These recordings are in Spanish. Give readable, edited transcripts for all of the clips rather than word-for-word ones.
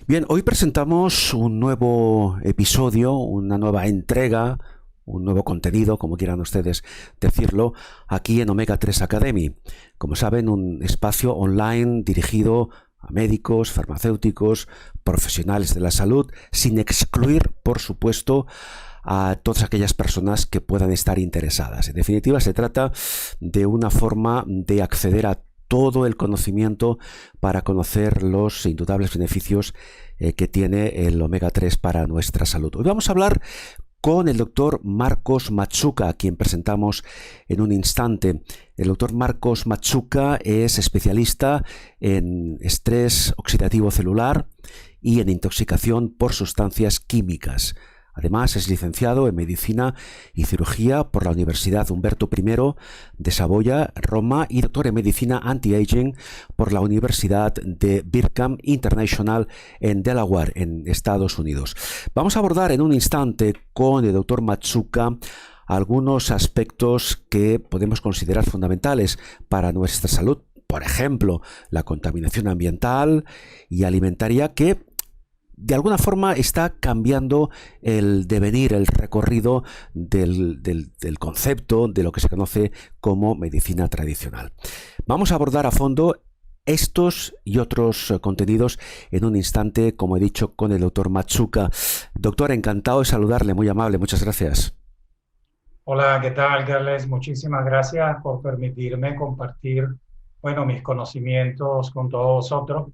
Bien, hoy presentamos un nuevo episodio, una nueva entrega, un nuevo contenido, como quieran ustedes decirlo, aquí en Omega 3 Academy. Como saben, un espacio online dirigido a médicos, farmacéuticos, profesionales de la salud, sin excluir, por supuesto, a todas aquellas personas que puedan estar interesadas. En definitiva, se trata de una forma de acceder a todo el conocimiento para conocer los indudables beneficios que tiene el omega 3 para nuestra salud. Hoy vamos a hablar con el doctor Marcos Matsouka, a quien presentamos en un instante. El doctor Marcos Matsouka es especialista en estrés oxidativo celular y en intoxicación por sustancias químicas. Además, es licenciado en Medicina y Cirugía por la Universidad Humberto I de Saboya, Roma, y doctor en Medicina Anti-Aging por la Universidad de Brigham International en Delaware, en Estados Unidos. Vamos a abordar en un instante con el doctor Matsouka algunos aspectos que podemos considerar fundamentales para nuestra salud. Por ejemplo, la contaminación ambiental y alimentaria, que de alguna forma está cambiando el devenir, el recorrido del concepto de lo que se conoce como medicina tradicional. Vamos a abordar a fondo estos y otros contenidos en un instante, como he dicho, con el doctor Matsouka. Doctor, encantado de saludarle, muy amable, muchas gracias. Hola, ¿qué tal, Carles? Muchísimas gracias por permitirme compartir, mis conocimientos con todos vosotros.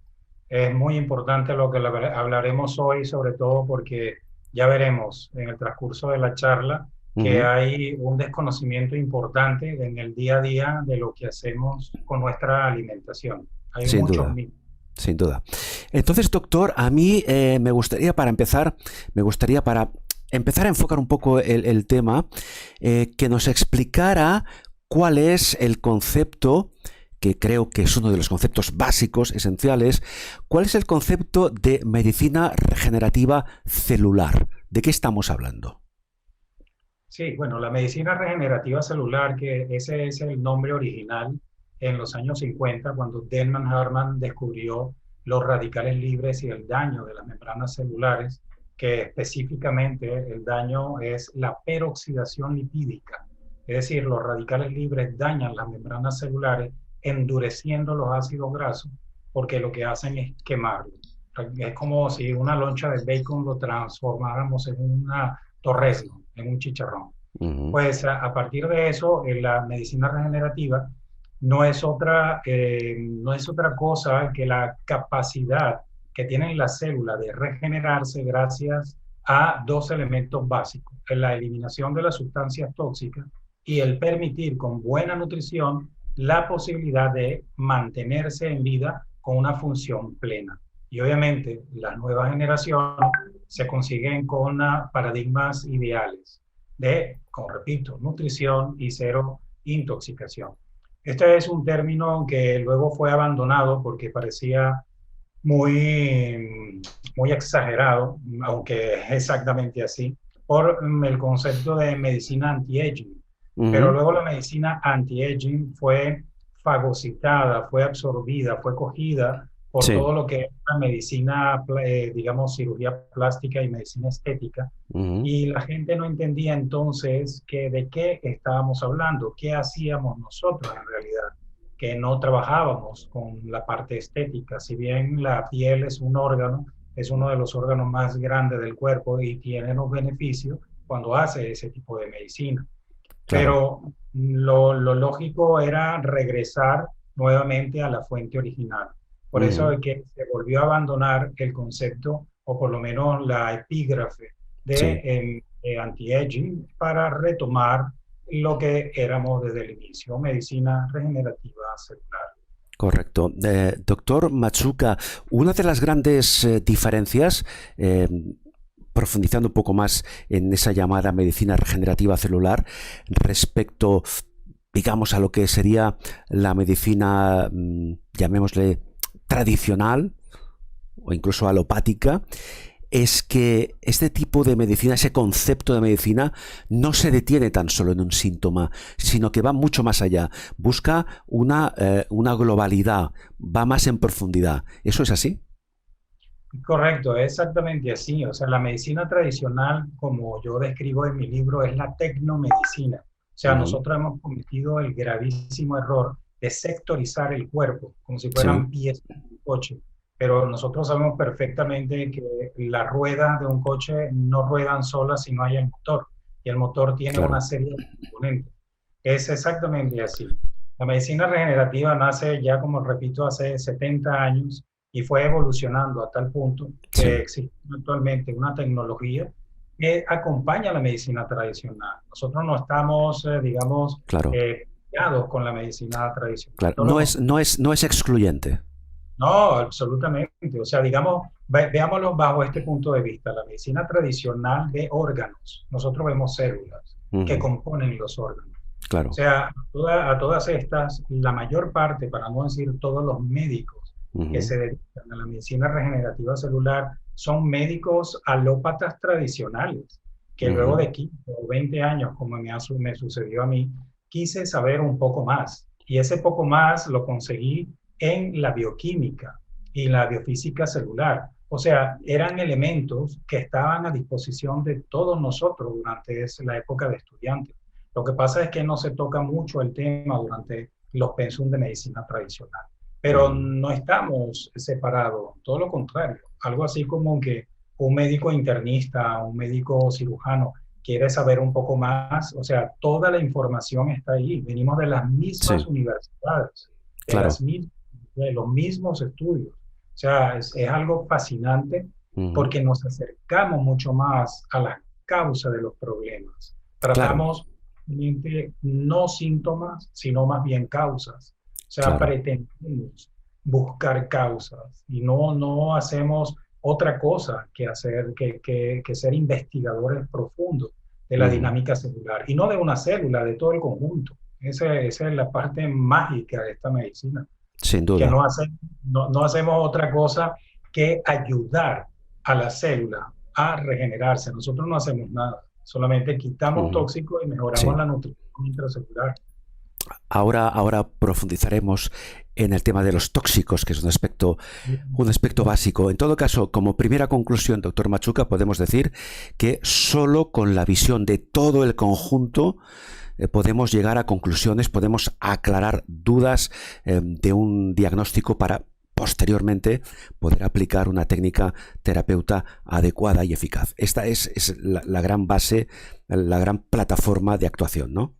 Es muy importante lo que hablaremos hoy, sobre todo porque ya veremos en el transcurso de la charla que hay un desconocimiento importante en el día a día de lo que hacemos con nuestra alimentación. Hay muchos mitos. Sin duda. Entonces, doctor, a mí me gustaría para empezar a enfocar un poco el tema, que nos explicara cuál es el concepto, que creo que es uno de los conceptos básicos, esenciales. ¿Cuál es el concepto de medicina regenerativa celular? ¿De qué estamos hablando? Sí, bueno, la medicina regenerativa celular, que ese es el nombre original en los años 50, cuando Denman Hartmann descubrió los radicales libres y el daño de las membranas celulares, que específicamente el daño es la peroxidación lipídica. Es decir, los radicales libres dañan las membranas celulares, endureciendo los ácidos grasos, porque lo que hacen es quemarlo. Es como si una loncha de bacon lo transformáramos en una torresmo, en un chicharrón. Pues a partir de eso, la medicina regenerativa no es otra cosa que la capacidad que tiene la célula de regenerarse gracias a dos elementos básicos: la eliminación de las sustancias tóxicas y el permitir con buena nutrición la posibilidad de mantenerse en vida con una función plena. Y obviamente las nuevas generaciones se consiguen con paradigmas ideales de, como repito, nutrición y cero intoxicación. Este es un término que luego fue abandonado porque parecía muy exagerado, aunque es exactamente así, por el concepto de medicina anti-aging. Pero luego la medicina anti-aging fue fagocitada, fue absorbida, fue cogida por todo lo que es la medicina, cirugía plástica y medicina estética. Y la gente no entendía entonces de qué estábamos hablando, qué hacíamos nosotros en realidad, que no trabajábamos con la parte estética. Si bien la piel es un órgano, es uno de los órganos más grandes del cuerpo y tiene los beneficios cuando hace ese tipo de medicina. Pero lo lógico era regresar nuevamente a la fuente original. Por eso es que se volvió a abandonar el concepto, o por lo menos la epígrafe de anti-aging, para retomar lo que éramos desde el inicio: medicina regenerativa celular. Correcto. Doctor Machuca, una de las grandes diferencias, profundizando un poco más en esa llamada medicina regenerativa celular, respecto, digamos, a lo que sería la medicina, llamémosle, tradicional o incluso alopática, es que este tipo de medicina, ese concepto de medicina, no se detiene tan solo en un síntoma, sino que va mucho más allá. Busca una globalidad, va más en profundidad. ¿Eso es así? Correcto, es exactamente así. O sea, la medicina tradicional, como yo describo en mi libro, es la tecnomedicina. O sea, Ujú. nosotros hemos cometido el gravísimo error de sectorizar el cuerpo, como si Sí, fueran piezas de un coche. Pero nosotros sabemos perfectamente que las ruedas de un coche no ruedan solas si no hay el motor. Y el motor tiene una claro. serie de componentes. Es exactamente así. La medicina regenerativa nace ya, como repito, hace 70 años y fue evolucionando a tal punto que Sí, existe actualmente una tecnología que acompaña a la medicina tradicional. Nosotros no estamos, digamos, claro, peleados con la medicina tradicional. claro. Todo lo No es excluyente. no, absolutamente. O sea, digamos, veámoslo bajo este punto de vista. La medicina tradicional ve órganos. Nosotros vemos células que Ujú. componen los órganos. O Claro. sea, a todas estas, la mayor parte, para no decir todos los médicos que Ujú. se dedican a la medicina regenerativa celular, son médicos alópatas tradicionales, que luego Ujú. de 15 o 20 años, como me sucedió a mí, quise saber un poco más. Y ese poco más lo conseguí en la bioquímica y la biofísica celular. O sea, eran elementos que estaban a disposición de todos nosotros durante la época de estudiantes. Lo que pasa es que no se toca mucho el tema durante los pensum de medicina tradicional, pero Ujú. no estamos separados, todo lo contrario, algo así como que un médico internista, un médico cirujano quiere saber un poco más, o sea, toda la información está ahí, venimos de las mismas Sí, universidades, de, claro. de los mismos estudios, o sea, es algo fascinante Ujú. porque nos acercamos mucho más a la causa de los problemas. Claro, Tratamos no síntomas, sino más bien causas. O sea, claro. pretendemos buscar causas y no hacemos otra cosa que hacer que ser investigadores profundos de la Ujú. dinámica celular y no de una célula, de todo el conjunto. Esa es la parte mágica de esta medicina, Sin que duda. no hacemos otra cosa que ayudar a la célula a regenerarse. Nosotros no hacemos nada, solamente quitamos Ujú. tóxicos y mejoramos Sí. la nutrición intracelular. Ahora profundizaremos en el tema de los tóxicos, que es un aspecto básico. En todo caso, como primera conclusión, doctor Machuca, podemos decir que solo con la visión de todo el conjunto podemos llegar a conclusiones, podemos aclarar dudas de un diagnóstico para posteriormente poder aplicar una técnica terapeuta adecuada y eficaz. Esta es la gran base, la gran plataforma de actuación, ¿no?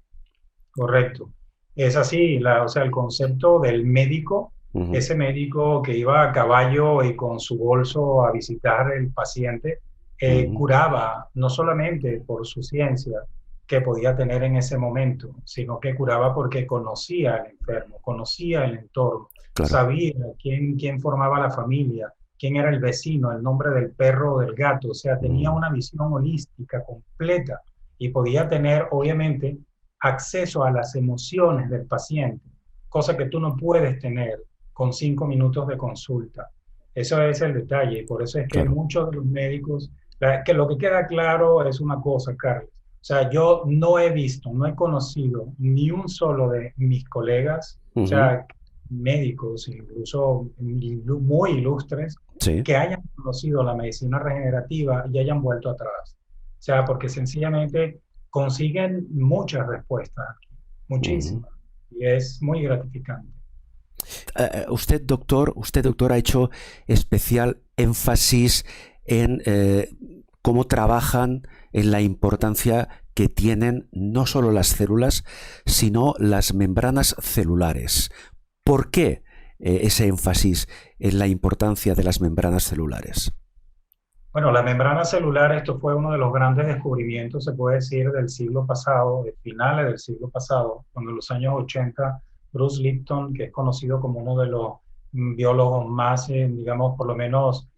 Correcto. Es así, o sea, el concepto del médico, Ujú. ese médico que iba a caballo y con su bolso a visitar el paciente, Ujú. curaba no solamente por su ciencia que podía tener en ese momento, sino que curaba porque conocía al enfermo, conocía el entorno, Claro. sabía quién formaba la familia, quién era el vecino, el nombre del perro o del gato, o sea, tenía Mm. una visión holística completa y podía tener, obviamente, acceso a las emociones del paciente, cosa que tú no puedes tener con 5 minutos de consulta. Eso es el detalle y por eso es que Claro. muchos de los médicos, que lo que queda claro es una cosa, Carlos. O sea, yo no he visto, no he conocido ni un solo de mis colegas, o Ujú. sea, médicos, incluso muy ilustres, Sí. que hayan conocido la medicina regenerativa y hayan vuelto atrás. O sea, porque sencillamente consiguen muchas respuestas aquí, Ujú. muchísimas, y es muy gratificante. Usted, doctor, ha hecho especial énfasis en cómo trabajan, en la importancia que tienen no solo las células, sino las membranas celulares. ¿Por qué ese énfasis en la importancia de las membranas celulares? Bueno, la membrana celular, esto fue uno de los grandes descubrimientos, se puede decir, del siglo pasado, de finales del siglo pasado, cuando en los años 80 Bruce Lipton, que es conocido como uno de los biólogos más, digamos, por lo menos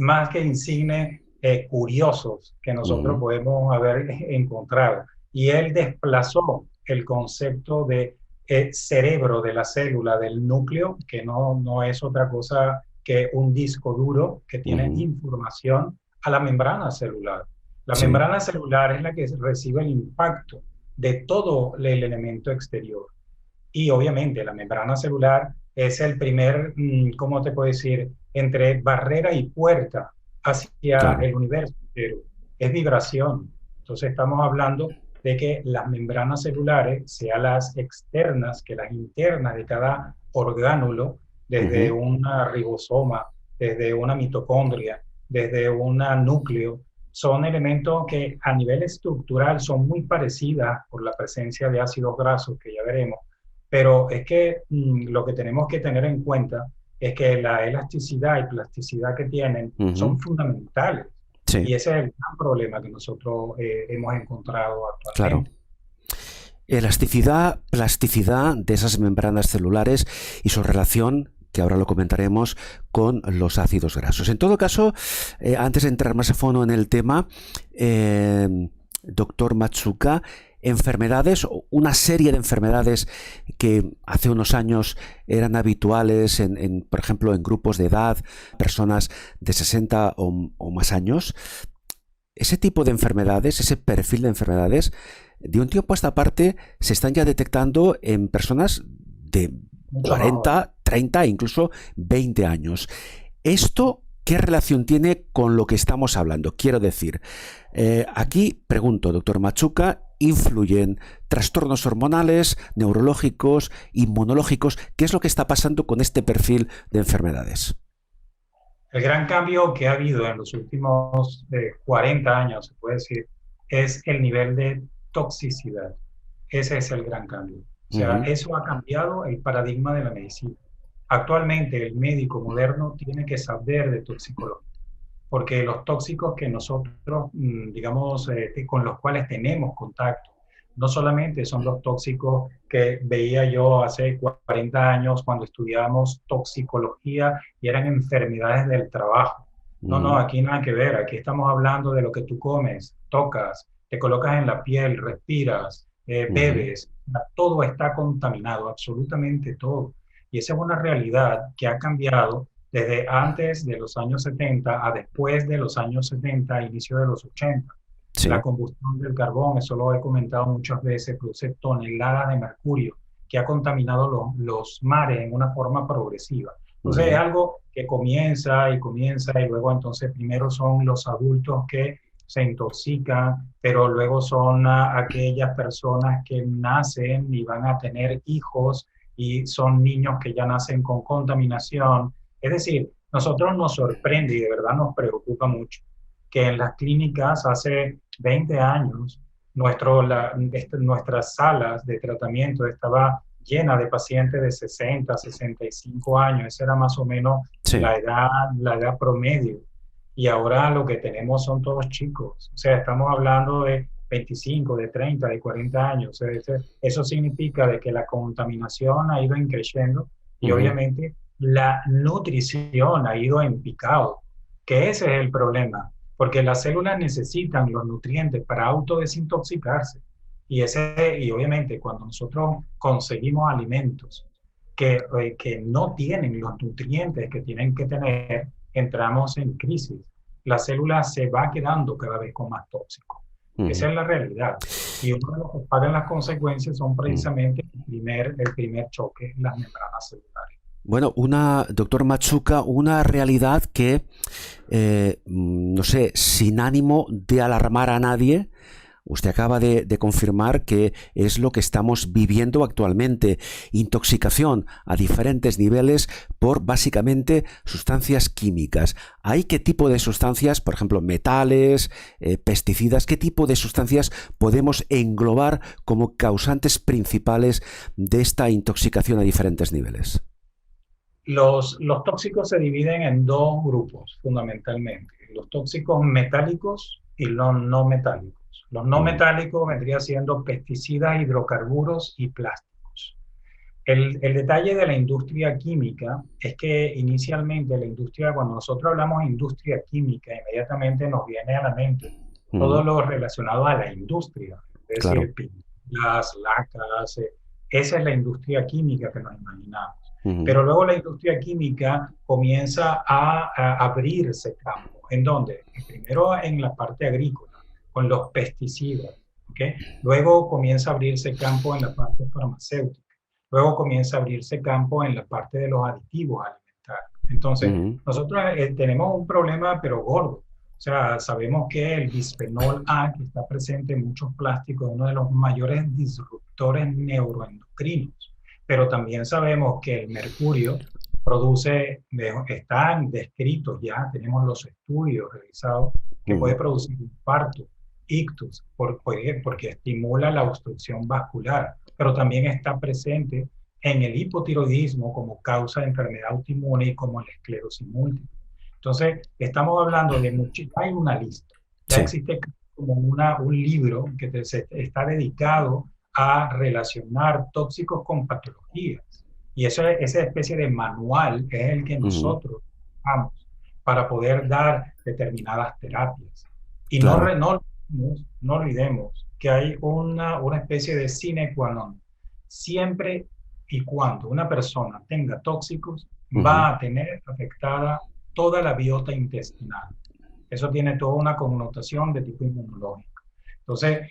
más que insigne, curiosos que nosotros Ujú, podemos haber encontrado. Y él desplazó el concepto de cerebro de la célula, del núcleo, que no es otra cosa que un disco duro que tiene ujú. información, a la membrana celular. La Sí, membrana celular es la que recibe el impacto de todo el elemento exterior. Y obviamente la membrana celular es el primer, ¿cómo te puedo decir?, entre barrera y puerta hacia claro. el universo entero. Es vibración. Entonces estamos hablando de que las membranas celulares, sea las externas que las internas de cada orgánulo, desde Ujú, una ribosoma, desde una mitocondria, desde un núcleo, son elementos que a nivel estructural son muy parecidas por la presencia de ácidos grasos, que ya veremos, pero es que lo que tenemos que tener en cuenta es que la elasticidad y plasticidad que tienen ujú. son fundamentales. Sí, Y ese es el gran problema que nosotros hemos encontrado claro. actualmente. Elasticidad, plasticidad de esas membranas celulares y su relación, que ahora lo comentaremos, con los ácidos grasos. En todo caso, antes de entrar más a fondo en el tema, eh, doctor Matsuka, enfermedades, una serie de enfermedades que hace unos años eran habituales, por ejemplo, en grupos de edad, personas de 60 o más años, ese tipo de enfermedades, ese perfil de enfermedades, de un tiempo a esta parte se están ya detectando en personas de Mucho más jóvenes. 40, 30 e incluso 20 años. ¿Esto qué relación tiene con lo que estamos hablando? Quiero decir, aquí pregunto, doctor Machuca, ¿influyen trastornos hormonales, neurológicos, inmunológicos? ¿Qué es lo que está pasando con este perfil de enfermedades? El gran cambio que ha habido en los últimos 40 años, se puede decir, es el nivel de toxicidad. Ese es el gran cambio. O sea, Ujú, eso ha cambiado el paradigma de la medicina. Actualmente el médico moderno tiene que saber de toxicología, porque los tóxicos que nosotros, digamos, con los cuales tenemos contacto, no solamente son los tóxicos que veía yo hace 40 años cuando estudiábamos toxicología y eran enfermedades del trabajo. No, ujú, aquí nada que ver, aquí estamos hablando de lo que tú comes, tocas, te colocas en la piel, respiras, ujú, bebes, todo está contaminado, absolutamente todo. Y esa es una realidad que ha cambiado desde antes de los años 70 a después de los años 70, inicio de los 80. La sí, combustión del carbón, eso lo he comentado muchas veces, produce toneladas de mercurio que ha contaminado los mares en una forma progresiva. Entonces es ujú, algo que comienza y luego entonces primero son los adultos que se intoxican, pero luego son aquellas personas que nacen y van a tener hijos y son niños que ya nacen con contaminación. Es decir, nosotros nos sorprende y de verdad nos preocupa mucho que en las clínicas hace 20 años nuestras salas de tratamiento estaba llena de pacientes de 60, 65 años. Esa era más o menos sí. la edad promedio. Y ahora lo que tenemos son todos chicos. O sea, estamos hablando de 25, de 30, de 40 años. O sea, eso significa de que la contaminación ha ido creciendo y Ujú. obviamente la nutrición ha ido en picado, que ese es el problema, porque las células necesitan los nutrientes para autodesintoxicarse. Y obviamente cuando nosotros conseguimos alimentos que no tienen los nutrientes que tienen que tener, entramos en crisis. La célula se va quedando cada vez con más tóxico. Esa Ujú, es la realidad. Y uno de los que pagan las consecuencias son mm. precisamente el primer choque, las membranas celulares. Bueno, doctor Machuca, una realidad que, no sé, sin ánimo de alarmar a nadie, usted acaba de confirmar que es lo que estamos viviendo actualmente. Intoxicación a diferentes niveles por básicamente sustancias químicas. ¿Hay qué tipo de sustancias, por ejemplo, metales, pesticidas, qué tipo de sustancias podemos englobar como causantes principales de esta intoxicación a diferentes niveles? Los tóxicos se dividen en dos grupos fundamentalmente, los tóxicos metálicos y los no metálicos. Los no Mm, metálicos vendrían siendo pesticidas, hidrocarburos y plásticos. El detalle de la industria química es que inicialmente la industria, cuando nosotros hablamos de industria química, inmediatamente nos viene a la mente todo Ujú. lo relacionado a la industria, es Claro. decir, pinturas, lacas, esa es la industria química que nos imaginamos. Ujú. Pero luego la industria química comienza a abrirse campo. ¿En dónde? Primero en la parte agrícola, con los pesticidas, ¿ok? Luego comienza a abrirse campo en la parte farmacéutica. Luego comienza a abrirse campo en la parte de los aditivos alimentarios. Entonces, Ujú. nosotros tenemos un problema, pero gordo. O sea, sabemos que el bisfenol A, que está presente en muchos plásticos, es uno de los mayores disruptores neuroendocrinos. Pero también sabemos que el mercurio produce, están descritos ya, tenemos los estudios realizados, que puede Ujú. producir infarto, ictus, porque estimula la obstrucción vascular, pero también está presente en el hipotiroidismo como causa de enfermedad autoinmune y como la esclerosis múltiple. Entonces, estamos hablando de hay una lista, ya Sí. existe como un libro que está dedicado a relacionar tóxicos con patologías. Y esa especie de manual es el que Ujú. nosotros usamos para poder dar determinadas terapias. Y Claro. no olvidemos que hay una especie de sine qua non. Siempre y cuando una persona tenga tóxicos, Ujú. va a tener afectada toda la biota intestinal. Eso tiene toda una connotación de tipo inmunológico. Entonces,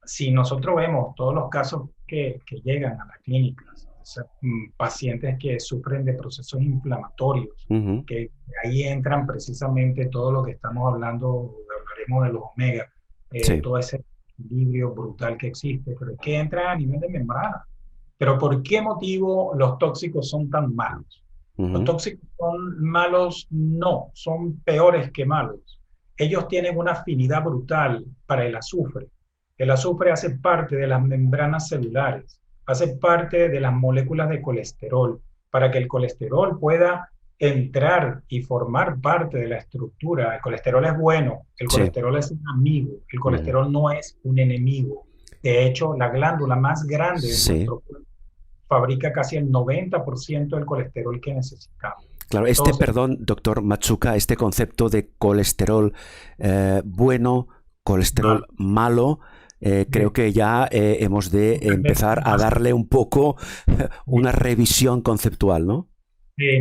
si nosotros vemos todos los casos que llegan a las clínicas, o sea, pacientes que sufren de procesos inflamatorios, Ujú. que ahí entran precisamente todo lo que estamos hablando, hablaremos de los omega, Sí. todo ese equilibrio brutal que existe, pero es que entra a nivel de membrana. Pero ¿por qué motivo los tóxicos son tan malos? Los Ujú. tóxicos son malos, no, son peores que malos. Ellos tienen una afinidad brutal para el azufre. El azufre hace parte de las membranas celulares, hace parte de las moléculas de colesterol. Para que el colesterol pueda entrar y formar parte de la estructura, el colesterol es bueno, el Sí. colesterol es un amigo, el Ujú. colesterol no es un enemigo. De hecho, la glándula más grande de Sí. nuestro cuerpo fabrica casi el 90% del colesterol que necesitamos. Claro, Entonces, perdón, doctor Matsuka, este concepto de colesterol bueno, colesterol mal, malo, creo que ya hemos de empezar a más, darle un poco una revisión conceptual, ¿no?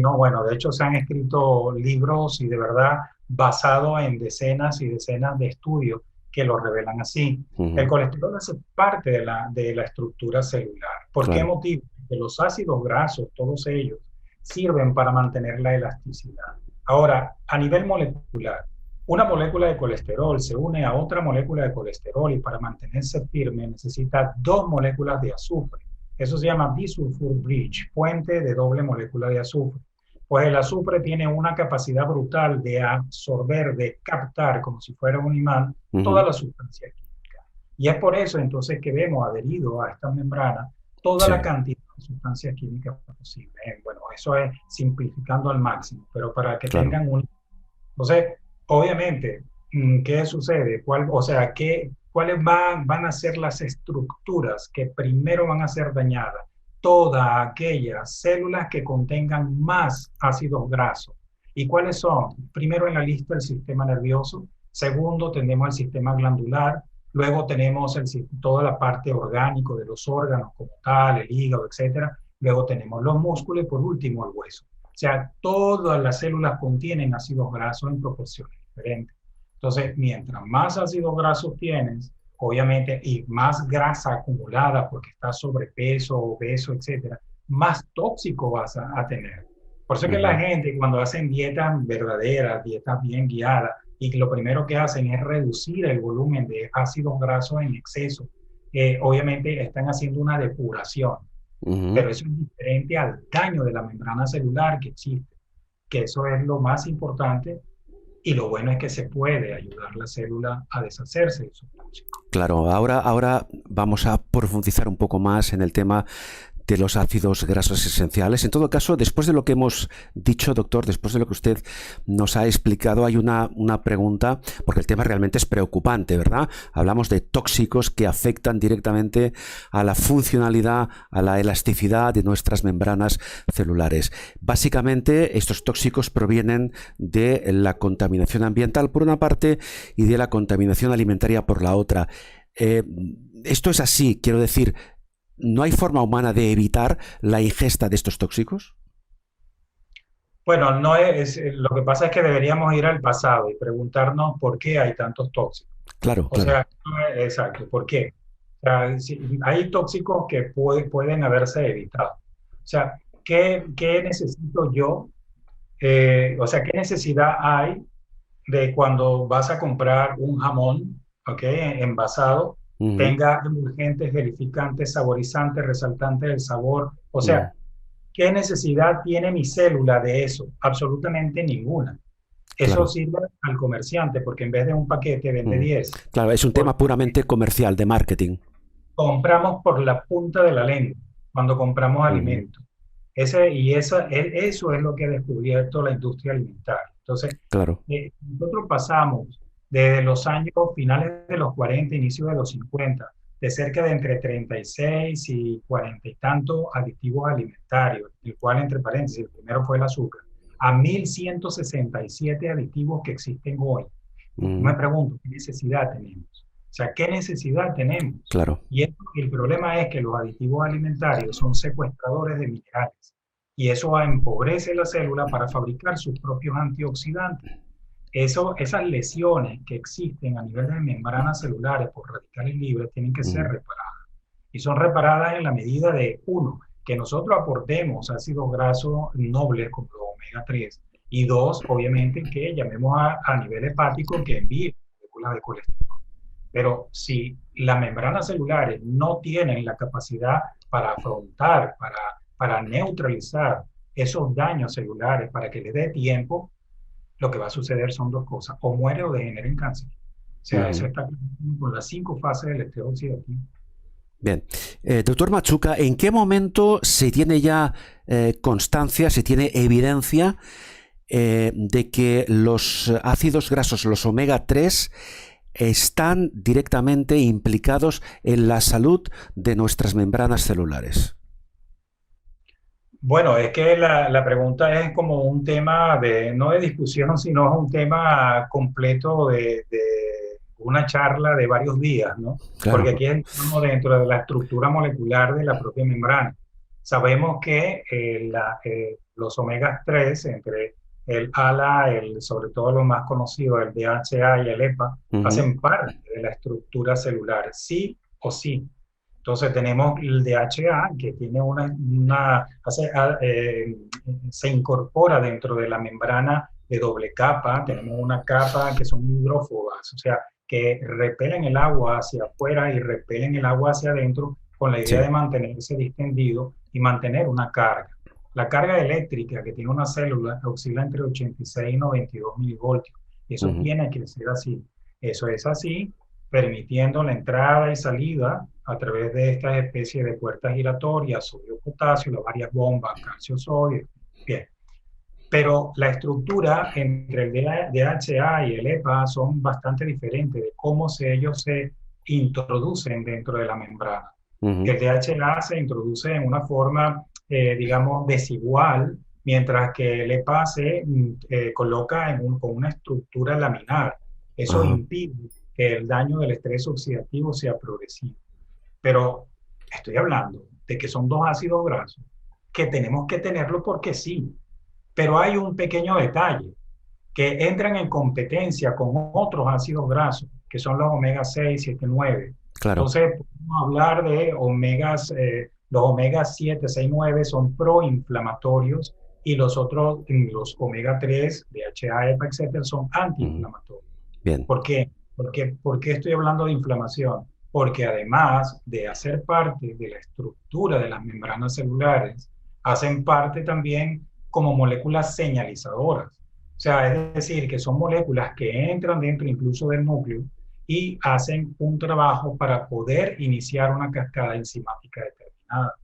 no, bueno, de hecho se han escrito libros y de verdad basado en decenas y decenas de estudios que lo revelan así. El Ujú. colesterol hace parte de la estructura celular. ¿Por qué Claro. motivo? Que los ácidos grasos, todos ellos, sirven para mantener la elasticidad. Ahora, a nivel molecular, una molécula de colesterol se une a otra molécula de colesterol y para mantenerse firme necesita dos moléculas de azufre. Eso se llama disulfur bridge, puente de doble molécula de azufre. Pues el azufre tiene una capacidad brutal de absorber, de captar, como si fuera un imán, toda Ujú. la sustancia química. Y es por eso entonces que vemos adherido a esta membrana toda la Sí. cantidad de sustancias químicas posible. Bueno, eso es simplificando al máximo, pero para que Claro. tengan un... Entonces, obviamente, ¿qué sucede? O sea, ¿cuáles van a ser las estructuras que primero van a ser dañadas? Todas aquellas células que contengan más ácidos grasos. ¿Y cuáles son? Primero en la lista el sistema nervioso, segundo tenemos el sistema glandular, luego tenemos toda la parte orgánica de los órganos como tal, el hígado, etcétera. Luego tenemos los músculos y por último el hueso. O sea, todas las células contienen ácidos grasos en proporciones diferentes. Entonces, mientras más ácidos grasos tienes, obviamente, y más grasa acumulada porque estás sobrepeso, obeso, etcétera, más tóxico vas a tener. Por eso que la Ujú. gente cuando hacen dietas verdaderas, dietas bien guiadas, y lo primero que hacen es reducir el volumen de ácidos grasos en exceso, obviamente están haciendo una depuración, Ujú. pero eso es diferente al daño de la membrana celular que existe, que eso es lo más importante y lo bueno es que se puede ayudar a la célula a deshacerse de esos tóxicos. Claro, ahora vamos a profundizar un poco más en el tema de los ácidos grasos esenciales. En todo caso, después de lo que hemos dicho, doctor, después de lo que usted nos ha explicado, hay una pregunta, porque el tema realmente es preocupante, ¿verdad? Hablamos de tóxicos que afectan directamente a la funcionalidad, a la elasticidad de nuestras membranas celulares. Básicamente, estos tóxicos provienen de la contaminación ambiental por una parte y de la contaminación alimentaria por la otra. Esto es así, quiero decir, ¿no hay forma humana de evitar la ingesta de estos tóxicos? Bueno, no lo que pasa es que deberíamos ir al pasado y preguntarnos por qué hay tantos tóxicos. Claro, O claro. sea, exacto, ¿por qué? O sea, hay tóxicos que pueden haberse evitado. O sea, ¿qué necesito yo? O sea, ¿qué necesidad hay de cuando vas a comprar un jamón, ¿ok? Envasado, Ujú, tenga emulgentes, gelificantes, saborizantes, resaltantes del sabor? O ujú. sea, ¿qué necesidad tiene mi célula de eso? Absolutamente ninguna. Eso Claro. sirve al comerciante porque en vez de un paquete vende Ujú. 10. Claro, es un tema puramente comercial, de marketing. Compramos por la punta de la lengua cuando compramos Ujú, alimentos. Eso es lo que ha descubierto la industria alimentaria. Entonces, claro. nosotros pasamos desde los años finales de los 40, inicios de los 50, de cerca de entre 36 y 40 y tantos aditivos alimentarios, el cual, entre paréntesis, el primero fue el azúcar, a 1.167 aditivos que existen hoy. Me Ujú, pregunto, ¿qué necesidad tenemos? O sea, ¿qué necesidad tenemos? claro. El problema es que los aditivos alimentarios son secuestradores de minerales y eso empobrece la célula para fabricar sus propios antioxidantes. Esas lesiones que existen a nivel de membranas celulares por radicales libres tienen que ser Ujú, reparadas. Y son reparadas en la medida de, uno, que nosotros aportemos ácidos grasos nobles como los omega 3 y dos, obviamente, que llamemos a nivel hepático que envíe moléculas de colesterol. Pero si las membranas celulares no tienen la capacidad para afrontar, para neutralizar esos daños celulares, para que les dé tiempo, lo que va a suceder son dos cosas: o muere o degenera en cáncer. O sea, eso ujú. está con las 5 fases del estrés oxidativo. Bien. Doctor Machuca, ¿en qué momento se tiene ya constancia, se tiene evidencia de que los ácidos grasos, los omega 3, están directamente implicados en la salud de nuestras membranas celulares? Bueno, es que la pregunta es como un tema no de discusión, sino un tema completo de una charla de varios días, ¿no? Porque Claro. aquí estamos dentro de la estructura molecular de la propia membrana. Sabemos que los omegas 3, entre el ALA, sobre todo los más conocidos, el DHA y el EPA, Ujú, hacen parte de la estructura celular, sí o sí. Entonces tenemos el DHA que tiene se incorpora dentro de la membrana de doble capa. Tenemos una capa que son hidrófobas, o sea, que repelen el agua hacia afuera y repelen el agua hacia adentro con la idea sí. de mantenerse distendido y mantener una carga. La carga eléctrica que tiene una célula oscila entre 86 y 92 milivoltios. Y eso Ujú, tiene que ser así. Eso es así, permitiendo la entrada y salida a través de estas especies de puertas giratorias, sodio-potasio, las varias bombas, calcio-sodio. Bien, pero la estructura entre el DHA y el EPA son bastante diferentes de cómo ellos se introducen dentro de la membrana. ujú, El DHA se introduce en una forma, digamos, desigual, mientras que el EPA se coloca con una estructura laminar. Eso ajá, impide que el daño del estrés oxidativo sea progresivo. Pero estoy hablando de que son dos ácidos grasos que tenemos que tenerlo porque sí. Pero hay un pequeño detalle, que entran en competencia con otros ácidos grasos, que son los omega 6, 7, 9. claro. Entonces, podemos hablar de omegas, los omega 7, 6, 9 son proinflamatorios y los otros, los omega 3, DHA, EPA, etcétera, son Ujú, antiinflamatorios. bien. ¿Por qué? ¿Por qué estoy hablando de inflamación? Porque además de hacer parte de la estructura de las membranas celulares, hacen parte también como moléculas señalizadoras. O sea, es decir, que son moléculas que entran dentro incluso del núcleo y hacen un trabajo para poder iniciar una cascada enzimática determinada.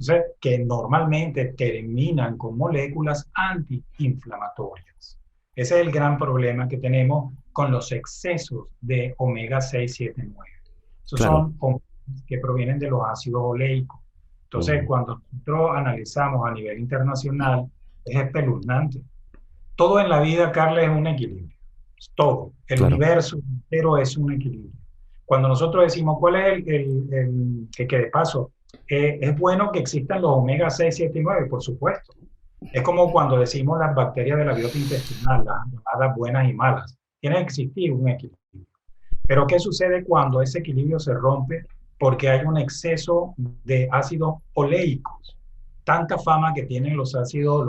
Entonces, que normalmente terminan con moléculas antiinflamatorias. Ese es el gran problema que tenemos con los excesos de omega 6, 7, 9. Esos Claro. son omegas que provienen de los ácidos oleicos. Entonces, cuando nosotros analizamos a nivel internacional, es espeluznante. Todo en la vida, Carla, es un equilibrio. Todo. El Claro. universo entero es un equilibrio. Cuando nosotros decimos cuál es que de paso, es bueno que existan los omega 6, 7 y 9, por supuesto. Es como cuando decimos las bacterias de la biota intestinal, las llamadas buenas y malas. Tiene que existir un equilibrio. Pero ¿qué sucede cuando ese equilibrio se rompe? Porque hay un exceso de ácidos oleicos. Tanta fama que tienen los ácidos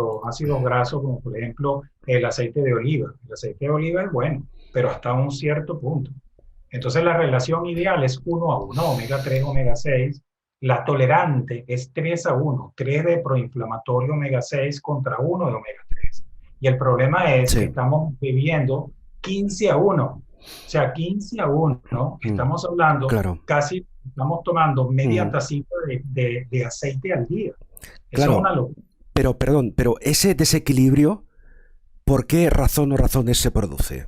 grasos, como por ejemplo el aceite de oliva. El aceite de oliva es bueno, pero hasta un cierto punto. Entonces la relación ideal es 1:1, omega 3, omega 6. La tolerante es 3:1, 3 de proinflamatorio omega 6 contra 1 de omega 3. Y el problema es que Sí. estamos viviendo 15:1. O sea, 15:1, ¿no? Estamos hablando Claro. casi, estamos tomando media Mm. tacita de aceite al día. Eso es Claro. una locura. Pero, perdón, pero ese desequilibrio, ¿por qué razón o razones se produce?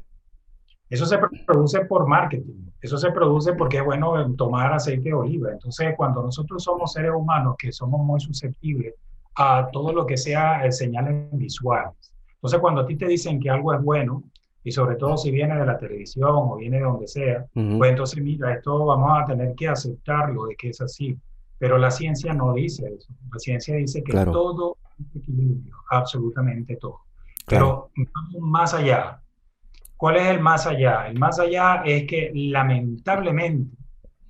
Eso se produce por marketing. Eso se produce porque es bueno tomar aceite de oliva. Entonces, cuando nosotros somos seres humanos que somos muy susceptibles a todo lo que sea señales visuales. Entonces, cuando a ti te dicen que algo es bueno, y sobre todo si viene de la televisión o viene de donde sea, Ujú. pues entonces, mira, esto vamos a tener que aceptarlo de que es así. Pero la ciencia no dice eso. La ciencia dice que Claro, todo es equilibrio, absolutamente todo. claro. Pero vamos más allá. ¿Cuál es el más allá? El más allá es que lamentablemente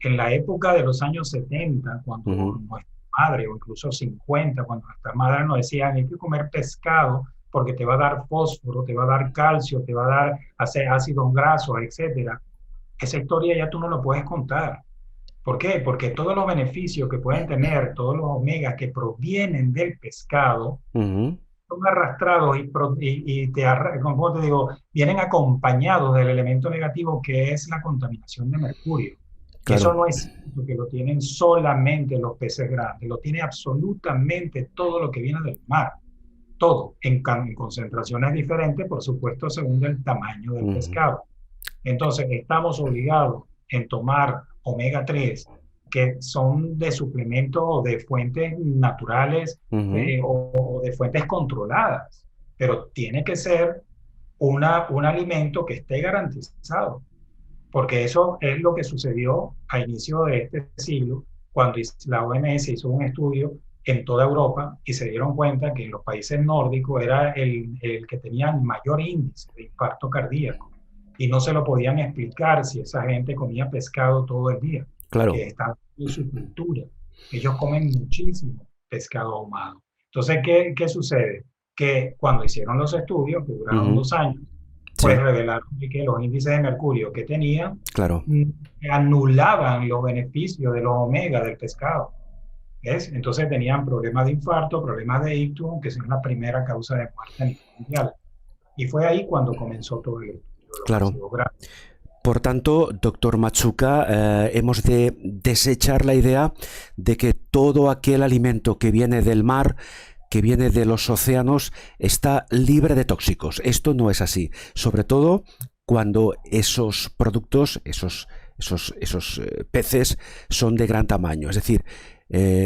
en la época de los años 70, cuando Ujú. nuestra madre, o incluso 50, cuando nuestra madre nos decían hay que comer pescado porque te va a dar fósforo, te va a dar calcio, te va a dar ácidos grasos, etcétera. Esa historia ya tú no lo puedes contar. ¿Por qué? Porque todos los beneficios que pueden tener, todos los omegas que provienen del pescado, Ujú. son arrastrados como te digo, vienen acompañados del elemento negativo que es la contaminación de mercurio. Y eso Claro. no es lo que lo tienen solamente los peces grandes, lo tiene absolutamente todo lo que viene del mar, todo, en concentraciones diferentes, por supuesto, según el tamaño del Ujú. pescado. Entonces, estamos obligados en tomar omega 3 que son de suplementos o de fuentes naturales Ujú. o de fuentes controladas, pero tiene que ser un alimento que esté garantizado, porque eso es lo que sucedió a inicio de este siglo, cuando la OMS hizo un estudio en toda Europa y se dieron cuenta que en los países nórdicos era el que tenía el mayor índice de infarto cardíaco y no se lo podían explicar si esa gente comía pescado todo el día, Claro. que está en su cultura. Ellos comen muchísimo pescado ahumado. Entonces, ¿qué sucede? Que cuando hicieron los estudios, que duraron Ujú. 2 años, pues Sí, revelaron que los índices de mercurio que tenían claro. mm, anulaban los beneficios de los omega del pescado. ¿Ves? Entonces tenían problemas de infarto, problemas de ictus, que son la primera causa de muerte a nivel mundial. Y fue ahí cuando comenzó todo el estudio de los Claro. ácidos grasos. Por tanto, doctor Machuca, hemos de desechar la idea de que todo aquel alimento que viene del mar, que viene de los océanos, está libre de tóxicos. Esto no es así. Sobre todo cuando esos productos, esos peces, son de gran tamaño. Es decir,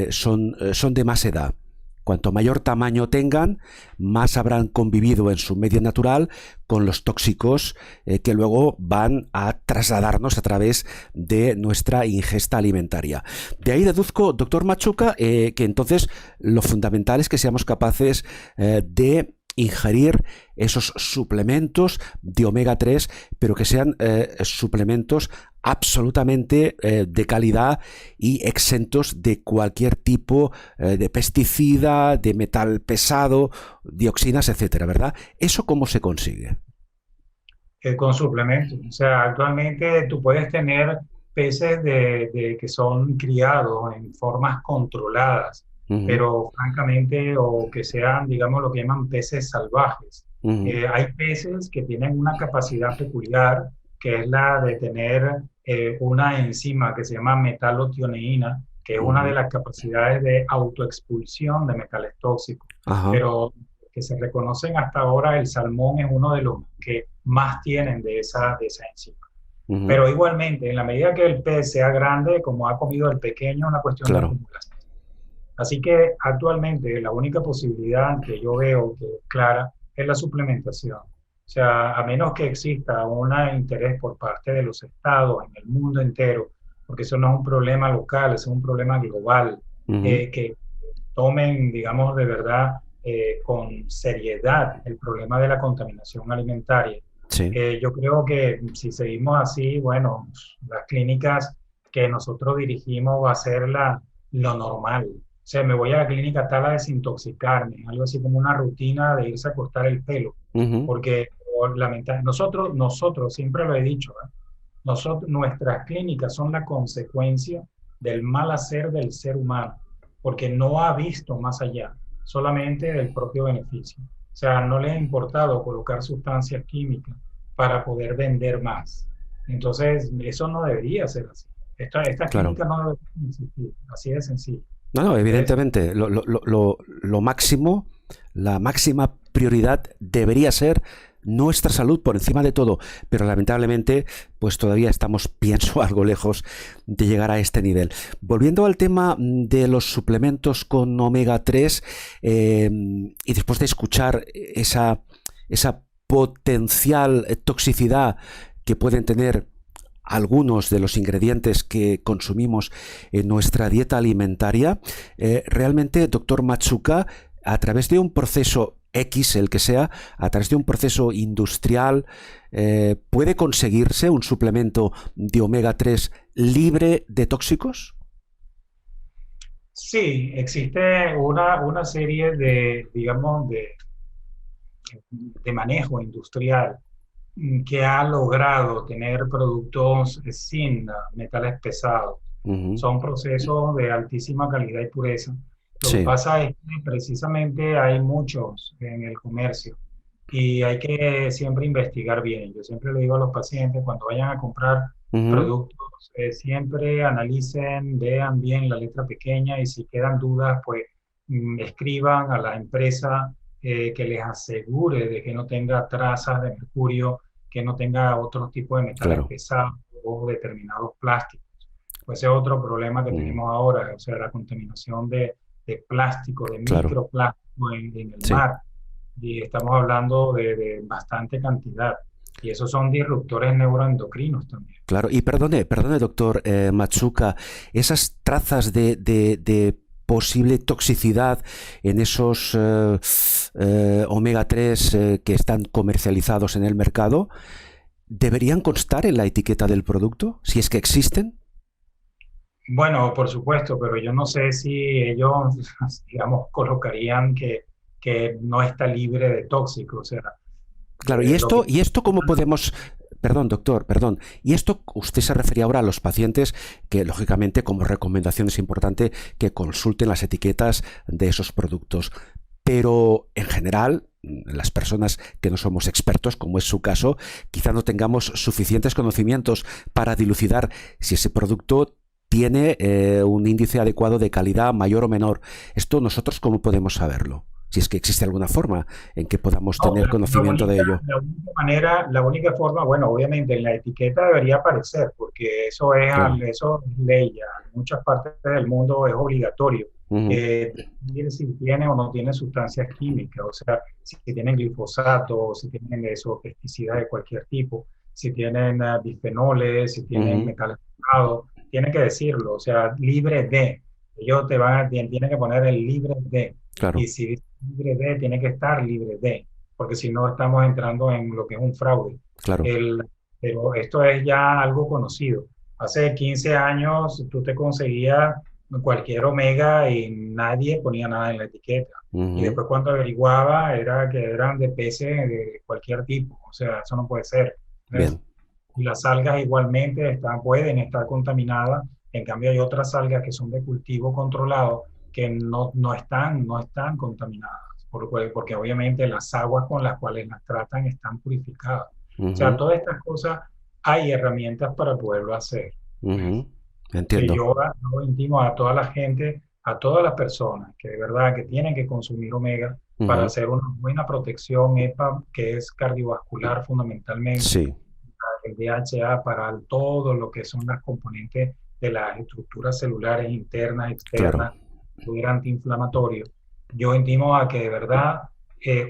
son de más edad. Cuanto mayor tamaño tengan, más habrán convivido en su medio natural con los tóxicos que luego van a trasladarnos a través de nuestra ingesta alimentaria. De ahí deduzco, doctor Machuca, que entonces lo fundamental es que seamos capaces de ingerir esos suplementos de omega 3, pero que sean suplementos absolutamente de calidad y exentos de cualquier tipo de pesticida, de metal pesado, dioxinas, etcétera, ¿verdad? ¿Eso cómo se consigue? Con suplementos. O sea, actualmente tú puedes tener peces que son criados en formas controladas, Uh -huh, pero francamente, o que sean, digamos, lo que llaman peces salvajes. uh -huh, Hay peces que tienen una capacidad peculiar, que es la de tener una enzima que se llama metalotioneína, que es una de Ujú. las capacidades de autoexpulsión de metales tóxicos. Ajá, Pero que se reconocen hasta ahora, el salmón es uno de los que más tienen de esa enzima. ujú, Pero igualmente, en la medida que el pez sea grande, como ha comido el pequeño, es una cuestión de claro, acumulación. Así que actualmente la única posibilidad que yo veo que es clara es la suplementación. O sea, a menos que exista un interés por parte de los estados en el mundo entero, porque eso no es un problema local, es un problema global, ujú, que tomen, digamos, de verdad con seriedad el problema de la contaminación alimentaria. sí, Yo creo que si seguimos así, bueno, las clínicas que nosotros dirigimos va a ser lo normal. O sea, me voy a la clínica tal a desintoxicarme, algo así como una rutina de irse a cortar el pelo, ujú, porque nosotros, siempre lo he dicho, ¿eh? Nuestras clínicas son la consecuencia del mal hacer del ser humano, porque no ha visto más allá, solamente del propio beneficio. O sea, no le ha importado colocar sustancias químicas para poder vender más. Entonces, eso no debería ser así. Estas claro. clínicas no deberían existir, así de sencillo. No, no, ¿Ves? evidentemente, lo máximo, la máxima prioridad debería ser nuestra salud por encima de todo, pero lamentablemente, pues todavía estamos, pienso, algo lejos de llegar a este nivel. Volviendo al tema de los suplementos con omega 3, y después de escuchar esa potencial toxicidad que pueden tener algunos de los ingredientes que consumimos en nuestra dieta alimentaria, realmente, doctor Matsuka, a través de un proceso X, el que sea, a través de un proceso industrial, ¿puede conseguirse un suplemento de omega 3 libre de tóxicos? Sí, existe una serie de, digamos, de manejo industrial que ha logrado tener productos sin metales pesados. Ujú. Son procesos de altísima calidad y pureza. Lo que Sí. pasa es que precisamente hay muchos en el comercio y hay que siempre investigar bien. Yo siempre le digo a los pacientes, cuando vayan a comprar Ujú. productos, siempre analicen, vean bien la letra pequeña y si quedan dudas, pues escriban a la empresa que les asegure de que no tenga trazas de mercurio, que no tenga otro tipo de metales Claro. pesados o determinados plásticos. Pues ese es otro problema que Mm. tenemos ahora, o sea, la contaminación de plástico, de Claro. microplástico en el Sí. mar. Y estamos hablando de bastante cantidad. Y esos son disruptores neuroendocrinos también. Claro, y perdone, doctor Matsuka, esas trazas de posible toxicidad en esos omega 3 que están comercializados en el mercado, ¿deberían constar en la etiqueta del producto, si es que existen? Bueno, por supuesto, pero yo no sé si ellos, digamos, colocarían que no está libre de tóxicos. O sea, Claro, lo que... y esto cómo podemos, perdón, doctor, perdón, y esto usted se refería ahora a los pacientes que, lógicamente, como recomendación es importante que consulten las etiquetas de esos productos. Pero en general, las personas que no somos expertos, como es su caso, quizá no tengamos suficientes conocimientos para dilucidar si ese producto tiene un índice adecuado de calidad mayor o menor. Esto nosotros cómo podemos saberlo, si es que existe alguna forma en que podamos No, tener conocimiento de ello. la única manera, la única forma, bueno, obviamente en la etiqueta debería aparecer, porque Claro. eso es ley ya. En muchas partes del mundo es obligatorio Ujú, decir si tiene o no tiene sustancias químicas, o sea, si tienen glifosato, si tienen esos pesticidas de cualquier tipo, si tienen bifenoles, si tienen ujú, metales pesados, tienen que decirlo, o sea, libre de. Ellos tienen que poner el libre de. Y claro, si dice libre de, tiene que estar libre de, porque si no estamos entrando en lo que es un fraude. claro. El, pero esto es ya algo conocido. Hace 15 años tú te conseguías cualquier omega y nadie ponía nada en la etiqueta. Y Ujú, después cuando averiguaba era que eran de peces de cualquier tipo. O sea, eso no puede ser. ¿Ves? bien. Y las algas igualmente pueden estar contaminadas. En cambio, hay otras algas que son de cultivo controlado que no están contaminadas, porque obviamente las aguas con las cuales las tratan están purificadas. O sea, Ujú, todas estas cosas hay herramientas para poderlo hacer. ujú. ¿Ves? Que entiendo. yo intimo a toda la gente, a todas las personas que de verdad que tienen que consumir omega para Ujú. hacer una buena protección EPA, que es cardiovascular fundamentalmente, Sí, el DHA para todo lo que son las componentes de las estructuras celulares internas, claro. externas, poder antiinflamatorio. Yo intimo a que de verdad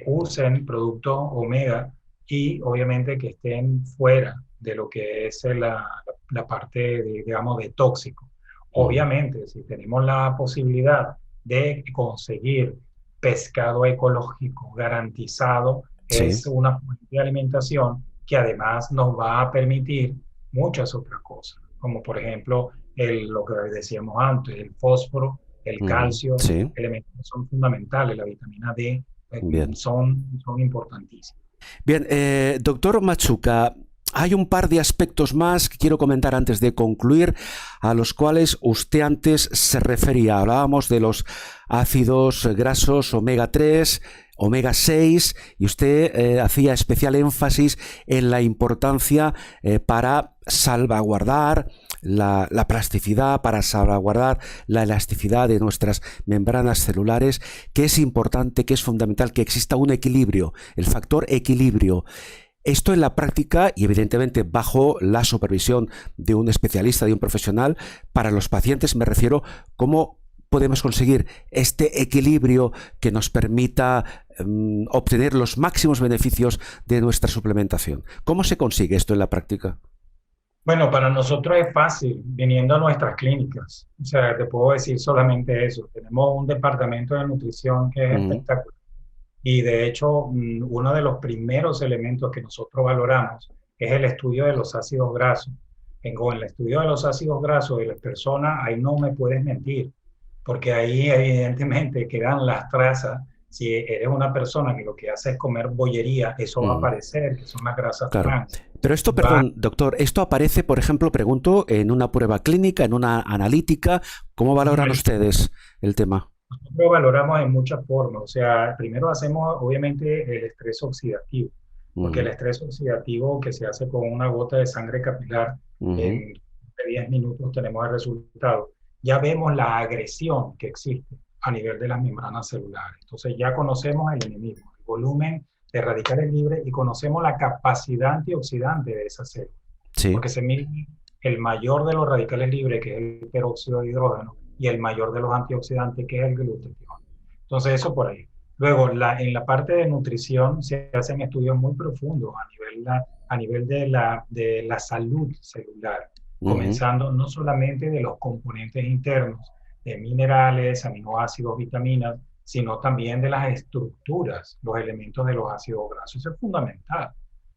usen productos omega y obviamente que estén fuera de lo que es la parte, digamos, de tóxico. Ujú. Obviamente, si tenemos la posibilidad de conseguir pescado ecológico garantizado, Sí, es una fuente de alimentación que además nos va a permitir muchas otras cosas, como por ejemplo lo que decíamos antes, el fósforo, el ujú. calcio, Sí, elementos que son fundamentales, la vitamina D, bien. son importantísimos. Bien, doctor Machuca, hay un par de aspectos más que quiero comentar antes de concluir, a los cuales usted antes se refería. Hablábamos de los ácidos grasos omega 3, omega 6, y usted hacía especial énfasis en la importancia para salvaguardar la plasticidad, para salvaguardar la elasticidad de nuestras membranas celulares, que es importante, que es fundamental que exista un equilibrio, el factor equilibrio. Esto en la práctica y evidentemente bajo la supervisión de un especialista, de un profesional, para los pacientes me refiero, cómo podemos conseguir este equilibrio que nos permita obtener los máximos beneficios de nuestra suplementación. ¿Cómo se consigue esto en la práctica? Bueno, para nosotros es fácil, viniendo a nuestras clínicas. O sea, te puedo decir solamente eso. Tenemos un departamento de nutrición que es Mm, espectacular. Y de hecho, uno de los primeros elementos que nosotros valoramos es el estudio de los ácidos grasos. Con el estudio de los ácidos grasos de las personas, ahí no me puedes mentir, porque ahí evidentemente quedan las trazas. Si eres una persona que lo que hace es comer bollería, eso va a mm, aparecer, que son las grasas claro. trans. Pero esto, Va perdón, doctor, esto aparece, por ejemplo, pregunto, en una prueba clínica, en una analítica. ¿Cómo valoran ustedes el tema? Nosotros valoramos en muchas formas. O sea, primero hacemos obviamente el estrés oxidativo, porque el Ujú, estrés oxidativo que se hace con una gota de sangre capilar, ujú, en 10 minutos tenemos el resultado. Ya vemos la agresión que existe a nivel de las membranas celulares. Entonces ya conocemos el enemigo, el volumen de radicales libres y conocemos la capacidad antioxidante de esa célula, sí, porque se mide el mayor de los radicales libres, que es el peróxido de hidrógeno, y el mayor de los antioxidantes, que es el glutatión. Entonces, eso por ahí. Luego, en la parte de nutrición se hacen estudios muy profundos a nivel de la salud celular, ujú, comenzando no solamente de los componentes internos, de minerales, aminoácidos, vitaminas, sino también de las estructuras, los elementos de los ácidos grasos. Eso es fundamental.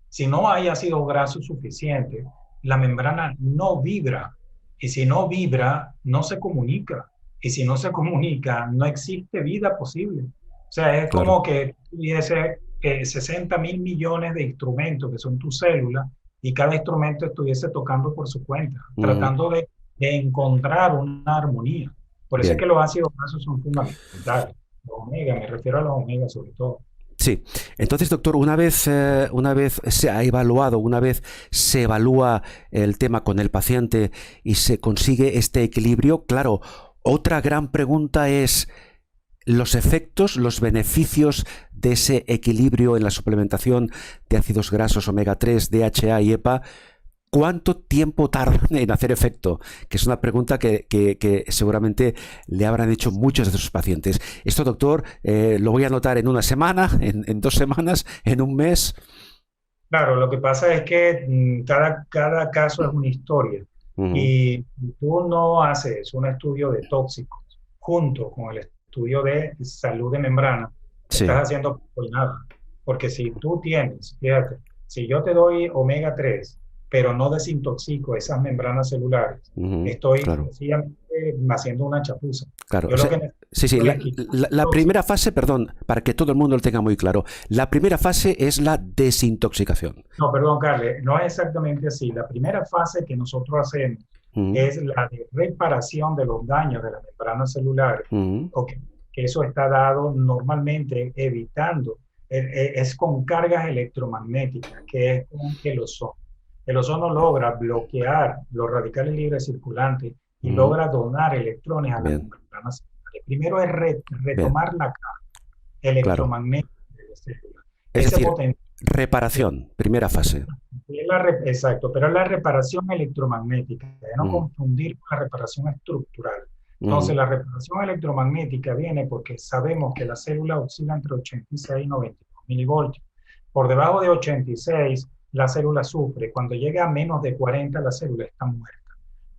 Si no hay ácido graso suficiente, la membrana no vibra. Y si no vibra, no se comunica. Y si no se comunica, no existe vida posible. O sea, es claro. como que tuviese 60.000 millones de instrumentos que son tus células y cada instrumento estuviese tocando por su cuenta, Ujú, tratando de encontrar una armonía. Por eso es que bien. los ácidos grasos son fundamentales. Los omega, me refiero a los omega sobre todo. Sí. Entonces, doctor, una vez se ha evaluado, una vez se evalúa el tema con el paciente y se consigue este equilibrio, claro, otra gran pregunta es los efectos, los beneficios de ese equilibrio en la suplementación de ácidos grasos omega 3, DHA y EPA. ¿Cuánto tiempo tardan en hacer efecto? Que es una pregunta que seguramente le habrán hecho muchos de sus pacientes. Esto, doctor, lo voy a anotar en una semana, en 2 semanas, en un mes. Claro, lo que pasa es que cada caso es una historia Ujú. y tú no haces un estudio de tóxicos junto con el estudio de salud de membrana, Sí. estás haciendo poco y nada. Porque si tú tienes, fíjate, si yo te doy omega 3, pero no desintoxico esas membranas celulares, Ujú. estoy Claro. sencillamente haciendo una chapuza. Claro, Yo o lo sea, que necesito sí, sí, es quitar la tóxicos. primera fase, perdón, para que todo el mundo lo tenga muy claro, la primera fase es la desintoxicación. No, perdón, Carles, no es exactamente así. La primera fase que nosotros hacemos Ujú, es la de reparación de los daños de las membranas celulares, ujú, okay, que eso está dado normalmente evitando, es con cargas electromagnéticas, que es con el ozono. El ozono logra bloquear los radicales libres circulantes y logra donar electrones a las Bien, membranas celulares. Primero es bien, retomar la carga claro. electromagnética de la célula. Es Ese decir, potencial, reparación, primera fase. exacto, pero es la reparación electromagnética, de no Mm, confundir con la reparación estructural. Entonces, mm, la reparación electromagnética viene porque sabemos que la célula oscila entre 86 y 92 milivoltios. Por debajo de 86, la célula sufre. Cuando llega a menos de 40, la célula está muerta.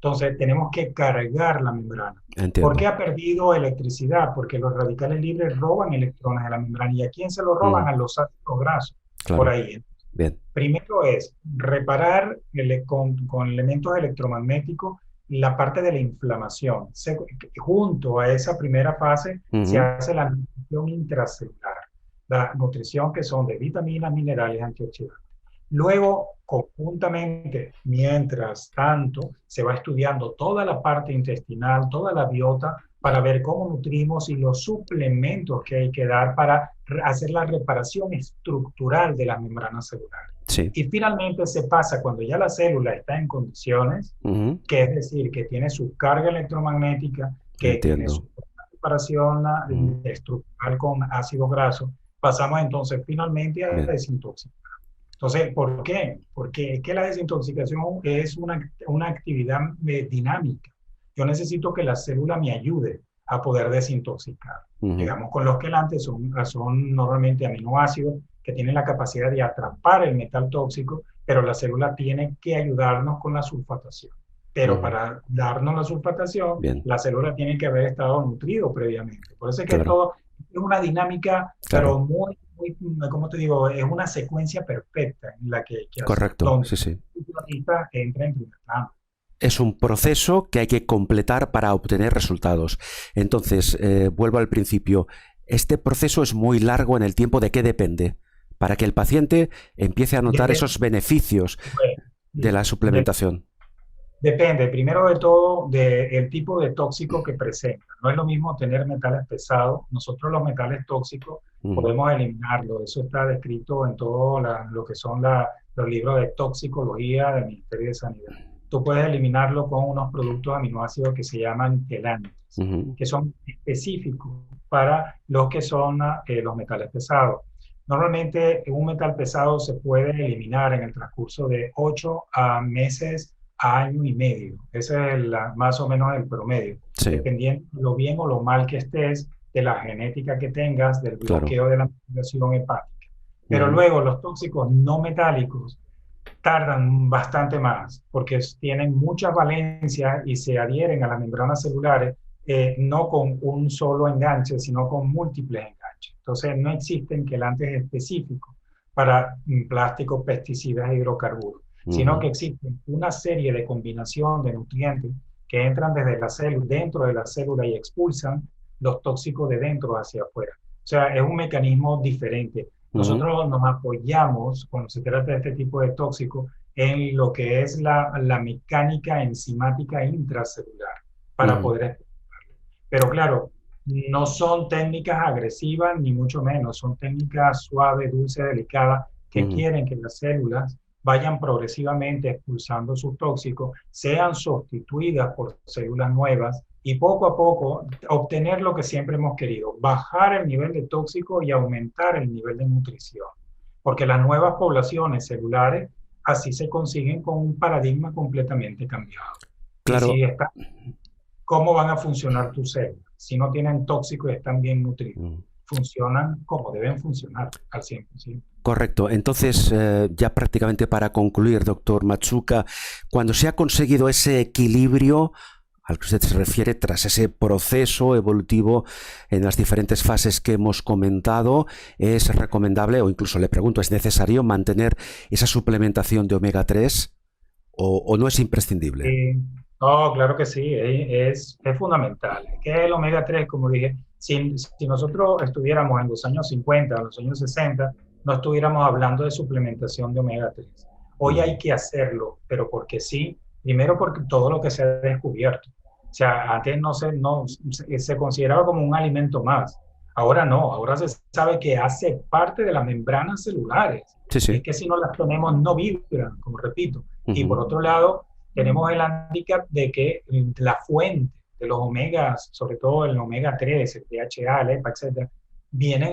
Entonces, tenemos que cargar la membrana. ¿Por qué entiendo. ha perdido electricidad? Porque los radicales libres roban electrones de la membrana. ¿Y a quién se lo roban? Mm, A los ácidos grasos. Por claro, ahí. bien. Primero es reparar con elementos electromagnéticos la parte de la inflamación. Junto a esa primera fase se Ujú, hace la nutrición intracelular, la nutrición que son de vitaminas, minerales, antioxidantes. Luego, conjuntamente, mientras tanto, se va estudiando toda la parte intestinal, toda la biota, para ver cómo nutrimos y los suplementos que hay que dar para hacer la reparación estructural de las membranas celulares. sí, Y finalmente se pasa cuando ya la célula está en condiciones, ujú, que es decir, que tiene su carga electromagnética, que tiene su entiendo. reparación Mm, estructural con ácidos grasos, pasamos entonces finalmente a bien, desintoxicar. Entonces, ¿por qué? Porque es que la desintoxicación es una actividad dinámica. Yo necesito que la célula me ayude a poder desintoxicar. ujú, Digamos, con los quelantes son normalmente aminoácidos que tienen la capacidad de atrapar el metal tóxico, pero la célula tiene que ayudarnos con la sulfatación. Pero ujú, para darnos la sulfatación, bien, la célula tiene que haber estado nutrido previamente. Por eso es que claro, todo es una dinámica, pero claro, muy, ¿cómo te digo? Es una secuencia perfecta en la que hay que hacer, correcto, donde sí, sí. el nutricionista entra en primer plano. Es un proceso que hay que completar para obtener resultados. Entonces, vuelvo al principio. Este proceso es muy largo en el tiempo. ¿De qué depende? Para que el paciente empiece a notar Depende, esos beneficios de la de, suplementación. depende, primero de todo, del tipo de tóxico que presenta. No es lo mismo tener metales pesados. Nosotros los metales tóxicos Ujú, podemos eliminarlos. Eso está descrito en todo lo que son los libros de toxicología del Ministerio de Sanidad. Tú puedes eliminarlo con unos productos aminoácidos que se llaman quelantes, ujú, que son específicos para los que son los metales pesados. Normalmente un metal pesado se puede eliminar en el transcurso de 8 a meses a año y medio. Ese es más o menos el promedio, sí, dependiendo lo bien o lo mal que estés, de la genética que tengas, del claro. bloqueo de la metilación hepática. Pero Ujú, luego los tóxicos no metálicos tardan bastante más porque tienen muchas valencias y se adhieren a las membranas celulares, no con un solo enganche, sino con múltiples enganches. Entonces no existen quelantes específicos para plásticos, pesticidas e hidrocarburos, sino que ujú, existen una serie de combinación de nutrientes que entran desde la célula, dentro de la célula y expulsan los tóxicos de dentro hacia afuera. O sea, es un mecanismo diferente. ujú, Nosotros nos apoyamos, cuando se trata de este tipo de tóxicos, en lo que es la mecánica enzimática intracelular para ujú, poder. Pero claro, no son técnicas agresivas ni mucho menos, son técnicas suaves, dulces, delicadas, que ujú, quieren que las células vayan progresivamente expulsando sus tóxicos, sean sustituidas por células nuevas y poco a poco obtener lo que siempre hemos querido, bajar el nivel de tóxico y aumentar el nivel de nutrición. Porque las nuevas poblaciones celulares así se consiguen con un paradigma completamente cambiado. Y si claro. está, ¿cómo van a funcionar tus células? Si no tienen tóxicos y están bien nutridos. Mm, Funcionan como deben funcionar al 100%. correcto. Entonces, ya prácticamente para concluir, doctor Matsuka, cuando se ha conseguido ese equilibrio al que usted se refiere, tras ese proceso evolutivo en las diferentes fases que hemos comentado, ¿es recomendable o incluso le pregunto, es necesario mantener esa suplementación de omega 3 o no es imprescindible? Eh, oh, claro que sí, es fundamental. ¿Qué es el omega 3? Como dije, si nosotros estuviéramos en los años 50, en los años 60, no estuviéramos hablando de suplementación de omega 3. Hoy hay Mm, que hacerlo, pero porque sí, primero porque todo lo que se ha descubierto. O sea, antes no se consideraba como un alimento más. Ahora no, ahora se sabe que hace parte de las membranas celulares. sí, Es sí. que si no las tenemos no vibran, como repito. Y por Ujú, otro lado, tenemos el hándicap de que la fuente de los omegas, sobre todo el omega 3, el DHA, el EPA, etcétera,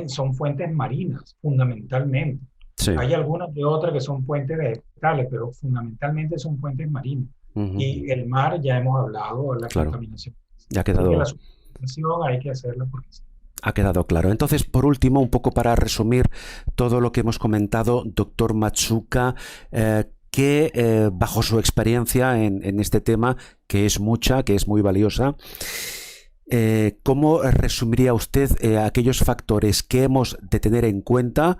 son fuentes marinas, fundamentalmente. Sí. Hay algunas de otras que son fuentes vegetales, pero fundamentalmente son fuentes marinas. Y el mar, ya hemos hablado, la contaminación. Ya ha quedado. La sustitución hay que hacerla porque sí. Ha quedado claro. Entonces, por último, un poco para resumir todo lo que hemos comentado, doctor Matsuka, que bajo su experiencia en este tema, que es mucha, que es muy valiosa, ¿cómo resumiría usted aquellos factores que hemos de tener en cuenta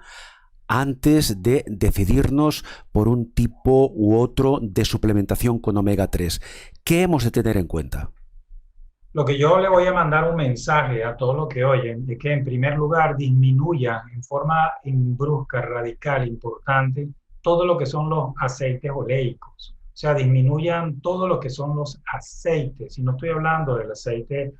antes de decidirnos por un tipo u otro de suplementación con omega 3? ¿Qué hemos de tener en cuenta? Lo que yo le voy a mandar un mensaje a todos los que oyen, es que en primer lugar disminuya en forma brusca, radical, importante, todo lo que son los aceites oleicos. O sea, disminuyan todo lo que son los aceites. Y no estoy hablando del aceite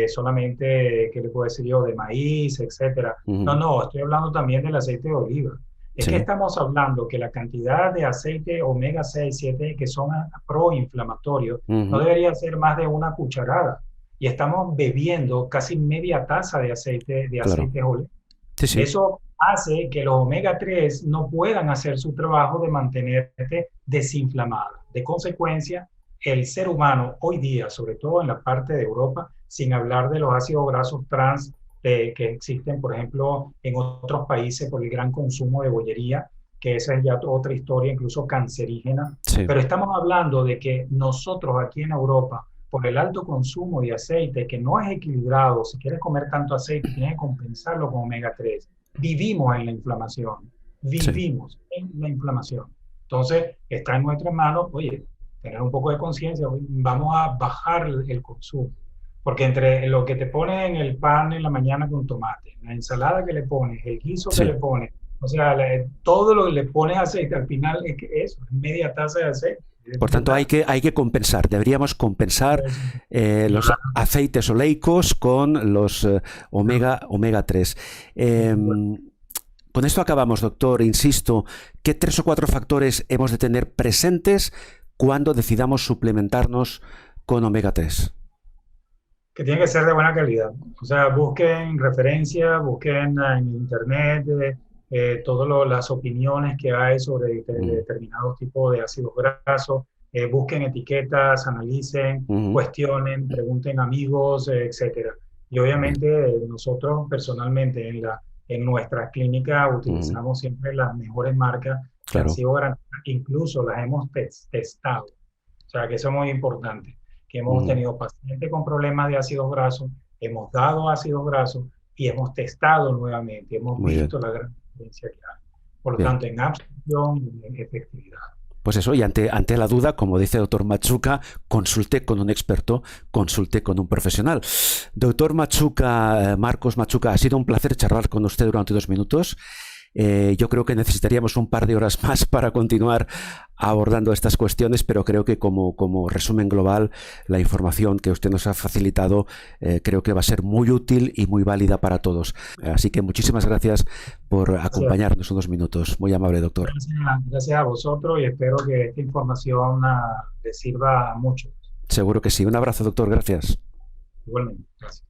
solamente, ¿qué le puedo decir yo?, de maíz, etcétera. No, estoy hablando también del aceite de oliva. Es que estamos hablando que la cantidad de aceite omega 6, 7 que son proinflamatorios no debería ser más de una cucharada. Y estamos bebiendo casi media taza de aceite oleico. Eso hace que los omega 3 no puedan hacer su trabajo de mantenerte desinflamado. De consecuencia, el ser humano hoy día, sobre todo en la parte de Europa, sin hablar de los ácidos grasos trans que existen, por ejemplo, en otros países por el gran consumo de bollería, que esa es ya otra historia, incluso cancerígena. Pero estamos hablando de que nosotros aquí en Europa, por el alto consumo de aceite, que no es equilibrado, si quieres comer tanto aceite, tienes que compensarlo con omega 3. Vivimos en la inflamación, en la inflamación. Entonces, está en nuestras manos, oye, tener un poco de conciencia, vamos a bajar el consumo. Porque entre lo que te pones en el pan en la mañana con tomate, la ensalada que le pones, el guiso que le pones, o sea, todo lo que le pones aceite, al final es que eso, es media taza de aceite. Por tanto, hay que compensar. Deberíamos compensar los aceites oleicos con los omega 3. Con esto acabamos, doctor. Insisto, ¿qué 3 o 4 factores hemos de tener presentes cuando decidamos suplementarnos con omega 3? Que tiene que ser de buena calidad. O sea, busquen referencia, busquen en internet todas las opiniones que hay sobre determinados tipos de ácidos grasos, busquen etiquetas, analicen, cuestionen, pregunten amigos, etc. Y obviamente nosotros personalmente en nuestra clínica utilizamos siempre las mejores marcas que han sido garantizadas, incluso las hemos testado. O sea, que eso es muy importante, que hemos tenido pacientes con problemas de ácidos grasos, hemos dado ácidos grasos y hemos testado nuevamente, hemos visto la gran diferencia que hay. Por lo tanto, en absorción y en efectividad. Pues eso, y ante la duda, como dice el doctor Matsuka, consulte con un experto, consulte con un profesional. Doctor Matsuka, Marcos Matsuka, ha sido un placer charlar con usted durante 2 minutos. Yo creo que necesitaríamos un par de horas más para continuar abordando estas cuestiones, pero creo que como resumen global, la información que usted nos ha facilitado creo que va a ser muy útil y muy válida para todos. Así que muchísimas gracias por acompañarnos unos minutos. Muy amable, doctor. Gracias a vosotros y espero que esta información les sirva a muchos. Seguro que sí. Un abrazo, doctor. Gracias. Igualmente. Gracias.